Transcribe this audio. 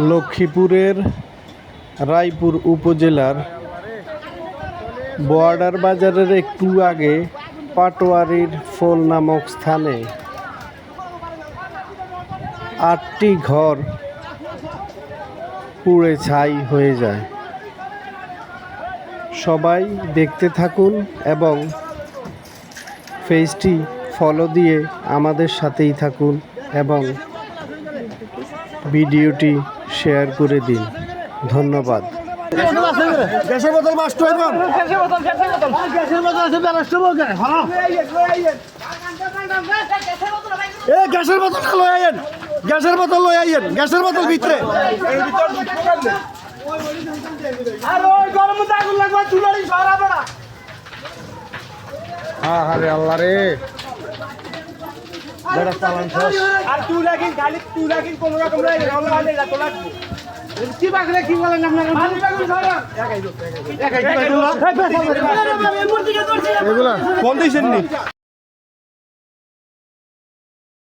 লক্ষ্মীপুরের রায়পুর উপজেলার বর্ডার বাজারের একটু আগে পাটোয়ারির ফোল নামক স্থানে 8টি ঘর পুড়ে ছাই হয়ে যায়। সবাই দেখতে থাকুন এবং পেজটি ফলো দিয়ে আমাদের সাথেই থাকুন এবং ভিডিওটি শেয়ার করে দিন। ধন্যবাদ। গ্যাসের বোতল মাস্ট হইবেন। গ্যাসের বোতল আছে 1200 টাকা। হ্যাঁ এই গ্যাসের বোতলটা লই আইয়েন। গ্যাসের বোতল লই আইয়েন। গ্যাসের বোতল ভিতরে আর ওই গরম আগুন লাগবে চুলারি সরাবে না। আরে আল্লাহ রে, বড় চালান শেষ। আর তুই লাগিন খালি তুই লাগিন কোন রকম রাই আল্লাহ আলে যা তো লাগবে। কি বাগলে কি বলেন আপনারা? খালি বাগুন সরা একাই এগুলা কোন দিছেন নি?